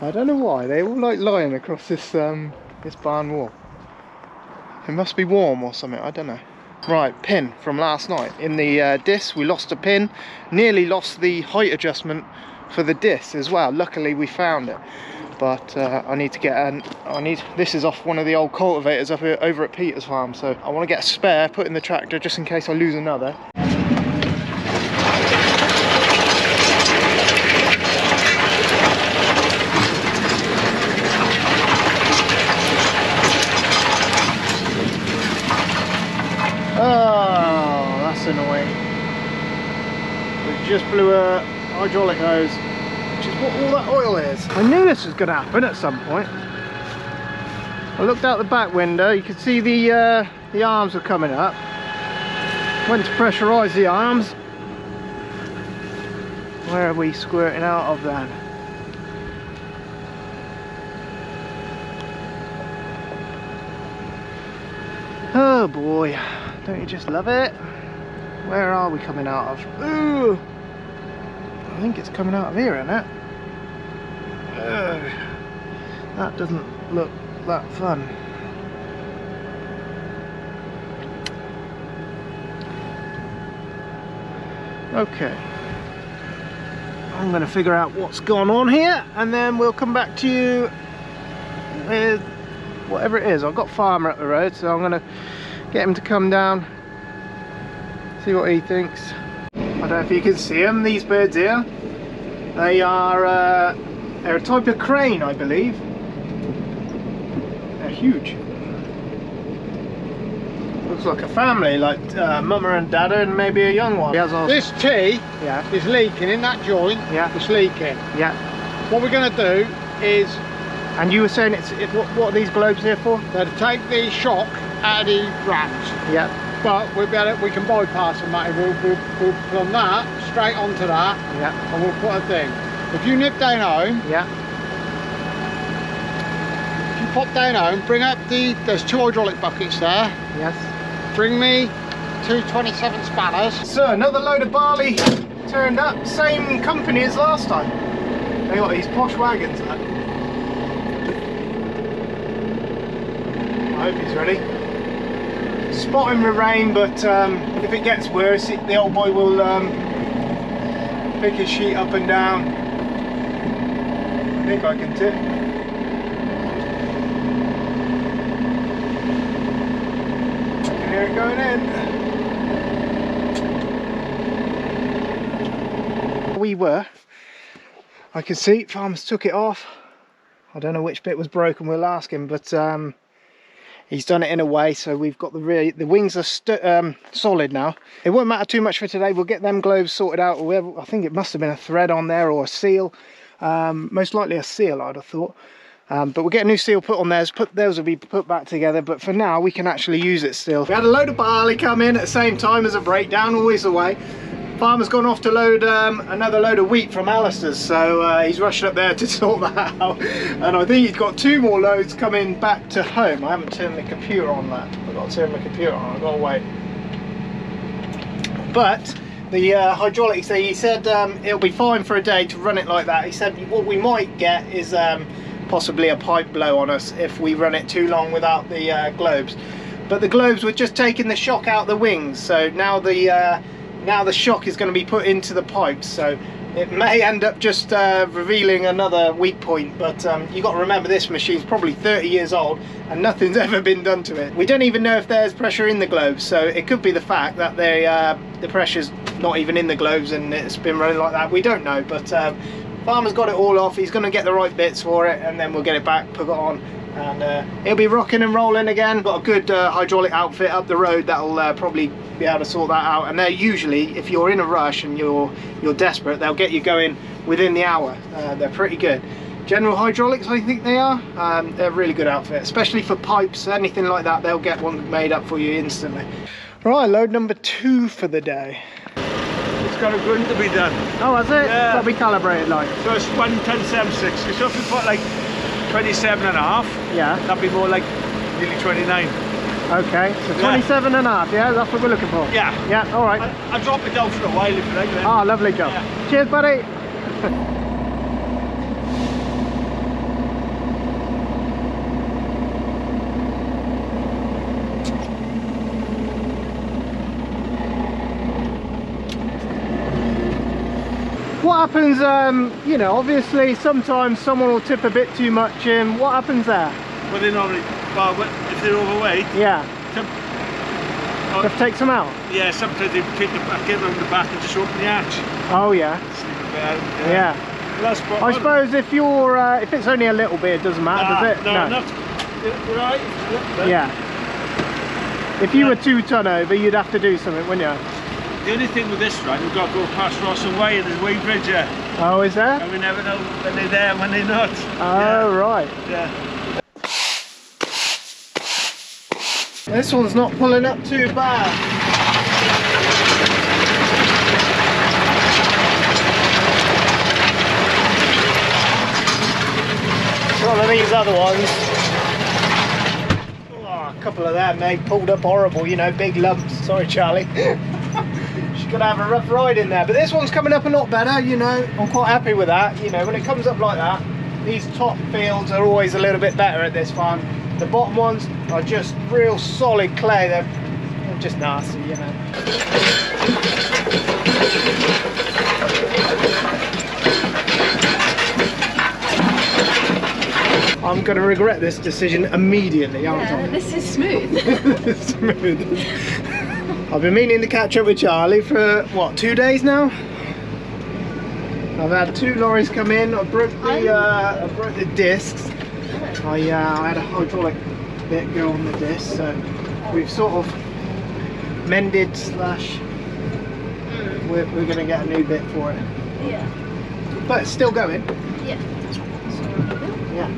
I don't know why, they all like lying across this this barn wall. It must be warm or something, I don't know. Right, pin from last night. In the disc we lost a pin, nearly lost the height adjustment for the disc as well. Luckily we found it. But I need to get this is off one of the old cultivators up here, over at Peter's farm, so I want to get a spare, put in the tractor just in case I lose another. Oh, that's annoying. We just blew a hydraulic hose, which is what all that oil is. I knew this was going to happen at some point. I looked out the back window, you could see the arms were coming up. Went to pressurise the arms. Where are we squirting out of then? Oh boy, don't you just love it? Where are we coming out of? Ooh, I think it's coming out of here, isn't it? That doesn't look that fun. Okay, I'm going to figure out what's gone on here and then we'll come back to you with whatever it is. I've got Farmer up the road, so I'm going to get him to come down, see what he thinks. I don't know if you can see them, these birds here. They are they're a type of crane, I believe. They're huge. Looks like a family, like mama and dada and maybe a young one. This T is leaking in that joint. Yeah. It's leaking. Yeah. What we're going to do is... And you were saying what are these globes here for? to take the shock out of the rams. Yeah. But we can bypass them, mate. We'll plumb that straight onto that. Yeah. And we'll put a thing. If you nip down home, Yeah. if you pop down home, bring up there's 2 hydraulic buckets there. Yes. Bring me 2 27 spanners. So another load of barley turned up, same company as last time. They got these posh wagons. I hope he's ready. Spotting the rain, but if it gets worse, the old boy will pick his sheet up and down. I think I can tip. And here it going in. We were. I can see farmers took it off. I don't know which bit was broken, we'll ask him, but he's done it in a way so we've got the wings are solid now. It won't matter too much for today. We'll get them globes sorted out. I think it must have been a thread on there or a seal, most likely a seal I'd have thought, but we'll get a new seal put on theirs. Those will be put back together, but for now we can actually use it still. We had a load of barley come in at the same time as a breakdown, always the way. Farmer's gone off to load another load of wheat from Alistair's, so he's rushing up there to sort that out. And I think he's got 2 more loads coming back to home. I haven't turned the computer on that. I've got to turn my computer on, I've got to wait. But the hydraulics, he said it'll be fine for a day to run it like that. He said what we might get is possibly a pipe blow on us if we run it too long without the globes. But the globes were just taking the shock out the wings, so now the shock is going to be put into the pipes, so it may end up just revealing another weak point. But you got to remember, this machine's probably 30 years old and nothing's ever been done to it. We don't even know if there's pressure in the globes, so it could be the fact that the pressure's not even in the globes and it's been running like that. We don't know, but farmer's got it all off. He's going to get the right bits for it and then we'll get it back, put it on, and it'll be rocking and rolling again. Got a good hydraulic outfit up the road that'll probably be able to sort that out, and they're usually, if you're in a rush and you're desperate, they'll get you going within the hour. They're pretty good. General Hydraulics, I think they are. They're a really good outfit, especially for pipes, anything like that. They'll get one made up for you instantly. Right, load number 2 for the day. It's got a gun to be done. Oh, has it? Yeah. What'll be calibrated like? So it's 110.76. So if we put like 27 and a half, Yeah. that'd be more like nearly 29. Okay, so 27 and a half, yeah, that's what we're looking for? Yeah. Yeah, all right. I'll drop it down for a while if you like. Then. Ah, lovely job. Yeah. Cheers, buddy. What happens, you know, obviously sometimes someone will tip a bit too much in. What happens there? Well, they normally, well, if they're overweight, Yeah. some, You have to take some out? yeah, sometimes they take the back in on the back and just open the hatch. Oh yeah. Sleep a bit out. Yeah. Well, that's spot I on. suppose if you're, if it's only a little bit, it doesn't matter, does it? No, not. You're right. Yeah. If you were 2 ton over, you'd have to do something, wouldn't you? The only thing with this ride, we've got to go past Ross and Way, and there's Weybridge here. Oh, is there? And we never know when they're there and when they're not. Oh, right. Yeah. This one's not pulling up too bad. One of these other ones. Oh, a couple of them, they pulled up horrible, you know, big lumps. Sorry, Charlie. She's gonna have a rough ride in there. But this one's coming up a lot better, you know. I'm quite happy with that. You know, when it comes up like that, these top fields are always a little bit better at this farm. The bottom ones are just real solid clay. They're just nasty, you know. I'm going to regret this decision immediately, aren't I? This is smooth. Smooth. I've been meaning to catch up with Charlie for, what, 2 days now? I've had 2 lorries come in. I broke the discs. I had a hydraulic bit go on the disc, so we've sort of mended slash we're going to get a new bit for it. Yeah. But it's still going. Yeah. Yeah.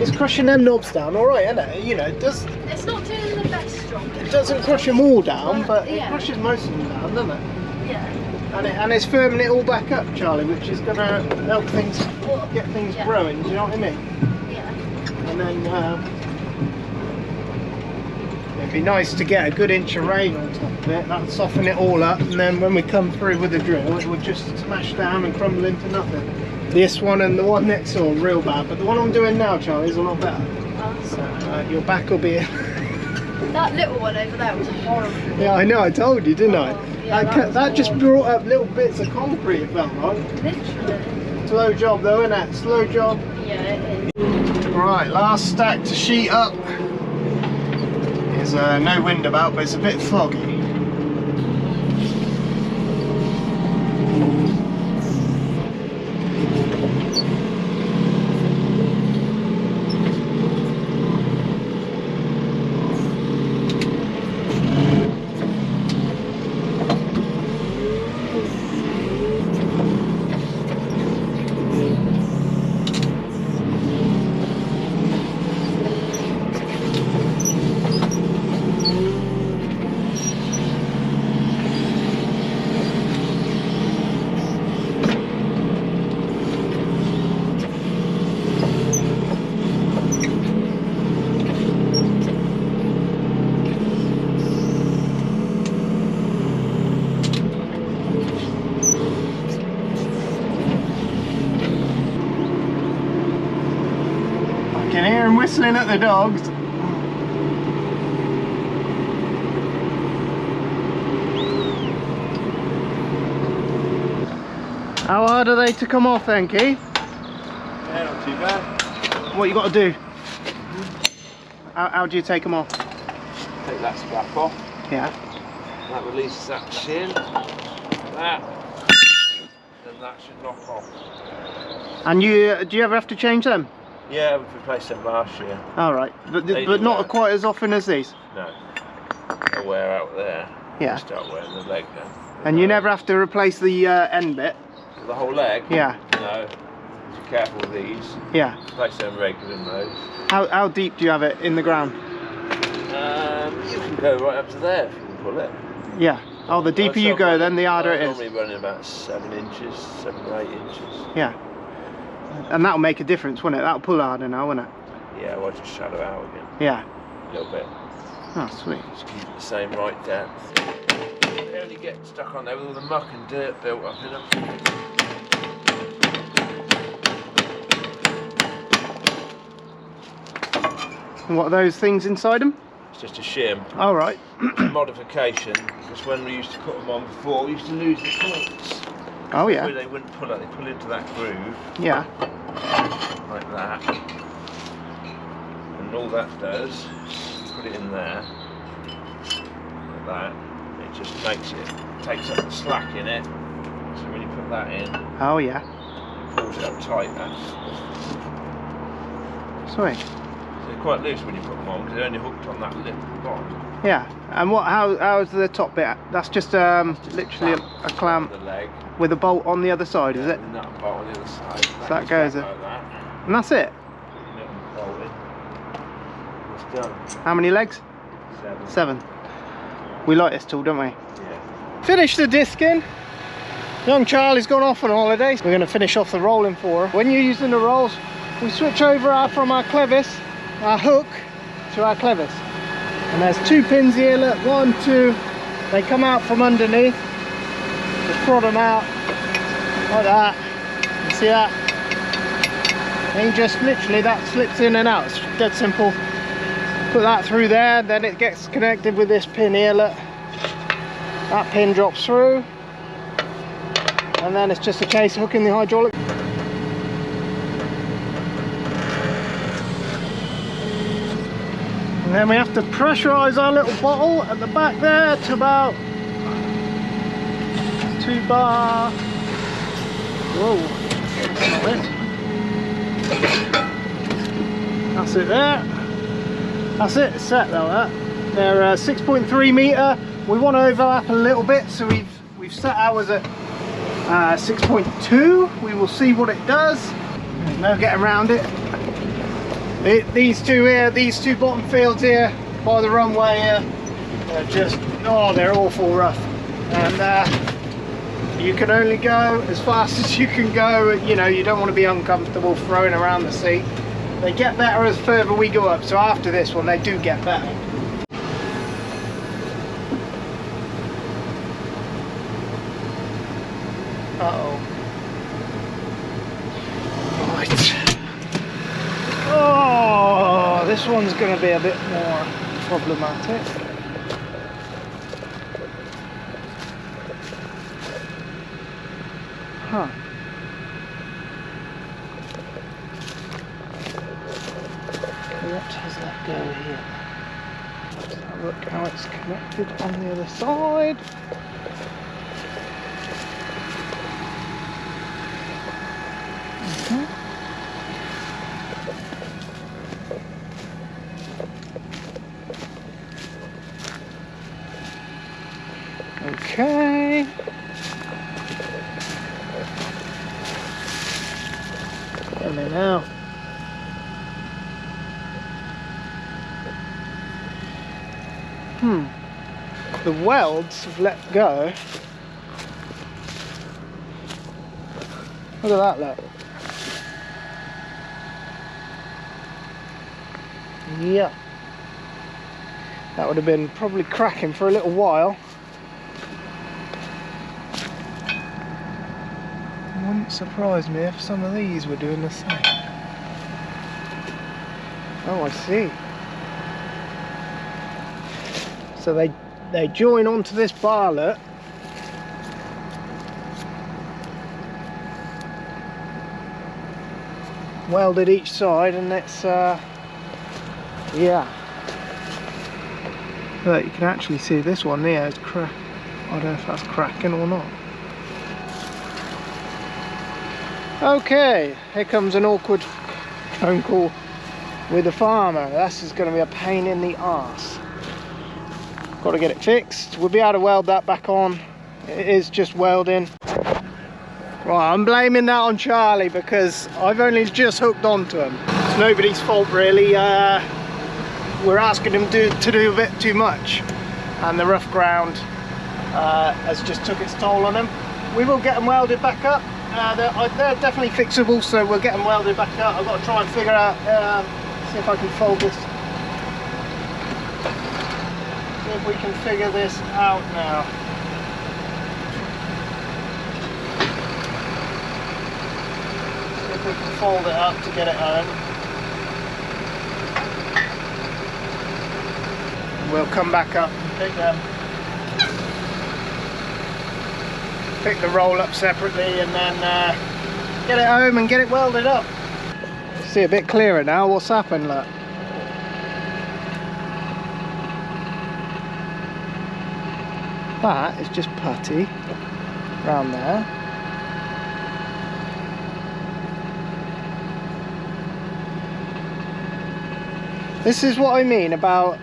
It's crushing them knobs down all right, isn't it? You know, it does. It's not doing the best job. It doesn't crush them all down, but it Yeah. crushes most of them down, doesn't it? Yeah. And it's firming it all back up, Charlie, which is going to help things, get things Yeah. growing. Do you know what I mean? Yeah. And then it'd be nice to get a good inch of rain on top of it. That'll soften it all up, and then when we come through with the drill, it would just smash down and crumble into nothing. This one and the one next door are real bad, but the one I'm doing now, Charlie, is a lot better. So your back will be. That little one over there was horrible. Yeah, I know. I told you, didn't I? Yeah, That just brought up little bits of concrete. It felt right. Literally. Slow job though, isn't it? Slow job. Yeah, it is. Right, last stack to sheet up. There's no wind about, but it's a bit foggy. I can hear him whistling at the dogs. How hard are they to come off then, Keith? Yeah, not too bad. What you got to do? How do you take them off? Take that strap off, Yeah. that releases that chin, that, then that should knock off. And do you ever have to change them? Yeah, we've replaced them last year. All right, but They but do not wear. quite as often as these. No, they'll wear out there. Yeah. Start wearing the leg then. And you never have to replace the end bit. The whole leg? Yeah. No, be careful with these. Yeah. Replace them regular in those. How deep do you have it in the ground? You can go right up to there if you can pull it. Yeah. Oh, the deeper you go, then the harder it I'm is. normally running about 7 inches, 7 or 8 inches. Yeah. And that'll make a difference, won't it? That'll pull harder now, won't it? Yeah, well, just shadow out again Yeah. a little bit. Oh, sweet. Just keep it the same right depth. They only get stuck on there with all the muck and dirt built up in them. And what are those things inside them? It's just a shim. All right. Modification, because when we used to put them on before, we used to lose the points. Oh yeah. They wouldn't pull out, they pull into that groove Yeah. like that. And all that does, put it in there, like that, it just makes it, takes up the slack in it. So when you put that in, Oh yeah. it pulls it up tighter. Sweet. So they're quite loose when you put them on because they're only hooked on that lip at the bottom. Yeah. And what? How's the top bit? That's just literally a clamp The leg. with a bolt on the other side, is it? And that bolt on the other side. that goes back in. like that. And that's it. Put your little bolt in. It's done. How many legs? 7. 7. We like this tool, don't we? Yeah. Finish the discing. Young Charlie's gone off on holidays. We're going to finish off the rolling for her. When you're using the rolls, we switch over from our clevis, our hook, to our clevis. And there's 2 pins here, look, 1, 2. They come out from underneath. Just prod them out like that. You see that? And you just literally, that slips in and out. It's dead simple. Put that through there, then it gets connected with this pin here, look. That pin drops through. And then it's just a case of hooking the hydraulic. And then we have to pressurize our little bottle at the back there to about 2 bar. Whoa, that's not it. That's it there. That's it, it's set though, that. They're 6.3 metre. We want to overlap a little bit, so we've set ours at 6.2. We will see what it does. There's no getting around it. These two here, these 2 bottom fields here by the runway here, they're just, oh, they're awful rough. And you can only go as fast as you can go. You know, you don't want to be uncomfortable throwing around the seat. They get better as further we go up, so after this one they do get better. Uh-oh. Right. Oh, this one's going to be a bit more problematic. Huh. What has that go here? Let's have a look how it's connected on the other side. Okay. Come in now. The welds have let go. Look at that, look. Yeah. That would have been probably cracking for a little while. It wouldn't surprise me if some of these were doing the same. Oh, I see. So they join onto this barlet. Welded each side, and it's yeah. Look, you can actually see this one here is crack. I don't know if that's cracking or not. Okay, here comes an awkward phone call with the farmer. This is going to be a pain in the arse. Got to get it fixed. We'll be able to weld that back on. It is just welding. Right, I'm blaming that on Charlie because I've only just hooked onto him. It's nobody's fault really. We're asking him to do a bit too much, and the rough ground has just took its toll on him. We will get them welded back up. They're definitely fixable, so we'll get them welded back up. I've got to try and figure out, see if I can fold this. See if we can figure this out now. See if we can fold it up to get it home. We'll come back up and pick them. pick the roll up separately and then get it home and get it welded up. See a bit clearer now what's happened, look. That is just putty around there. This is what I mean about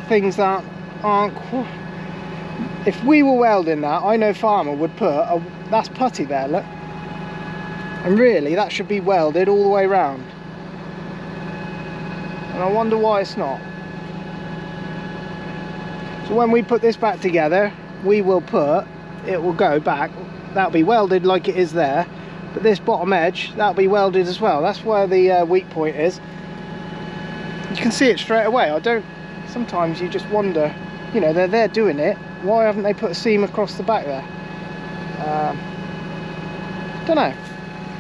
things that aren't. If we were welding that, I know Farmer would put a, that's putty there, look. And really, that should be welded all the way round. And I wonder why it's not. So when we put this back together, we will put, it will go back, that'll be welded like it is there, but this bottom edge, that'll be welded as well. That's where the weak point is. You can see it straight away. I don't, sometimes you just wonder, you know, they're there doing it, why haven't they put a seam across the back there? Don't know,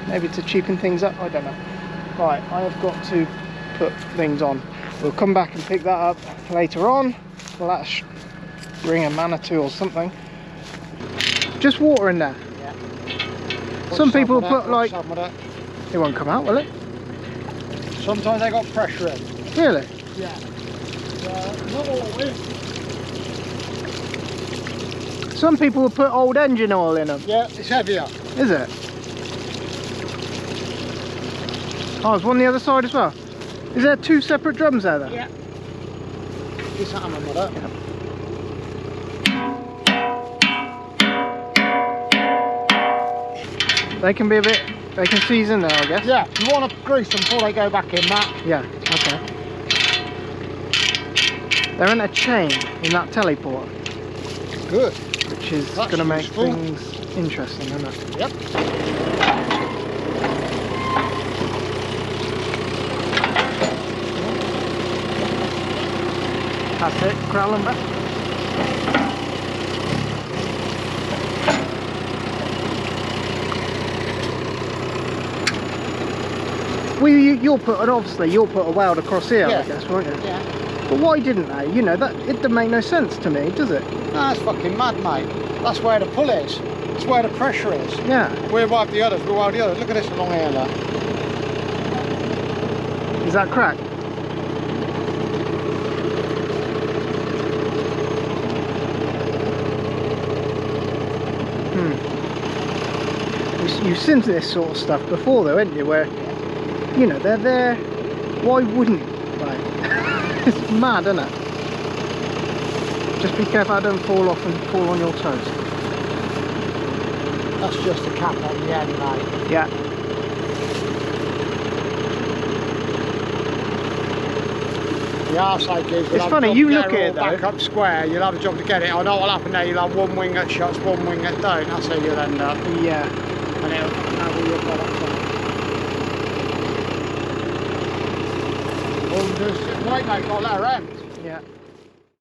maybe to cheapen things up, I don't know. Right, I have got to put things on. We'll come back and pick that up later on. Well, that's bring a Manitou or something. Just water in there. Yeah. Some people put like, some of that. it won't come out, will it? Sometimes they got pressure in. Really? Yeah. Not always. Some people will put old engine oil in them. Yeah, it's heavier. Is it? Oh, there's one on the other side as well. Is there two separate drums there then? Yeah. Just hammer with it. They can be a bit, they can seize in there, I guess. Yeah, you want to grease them before they go back in, Matt. Yeah, okay. They're in a chain in that teleport, Good. which is That's going to make useful. things interesting, isn't it? Yep. That's it, crawl them back. Well, you'll put, and obviously you'll put a weld across here, Yeah. I guess, won't you? Yeah. But why didn't they? You know, that it doesn't make no sense to me, does it? That's fucking mad, mate. That's where the pull is. It's where the pressure is. Yeah. We'll wipe the others, we'll wipe the others. Look at this along here, look. Is that cracked? You've seen this sort of stuff before though, haven't you, where, you know, they're there, why wouldn't they? It's mad, isn't it? Just be careful I don't fall off and fall on your toes. That's just a cap on the end, mate. Yeah. The arsehole is... It's funny, you look at it though. Back up square, you'll have a job to get it. I know what'll happen there, you'll have one wing that shuts, one wing that don't. That's how you'll end up. Yeah. And it'll have all your products on. All just right, mate, got a letter end. Yeah.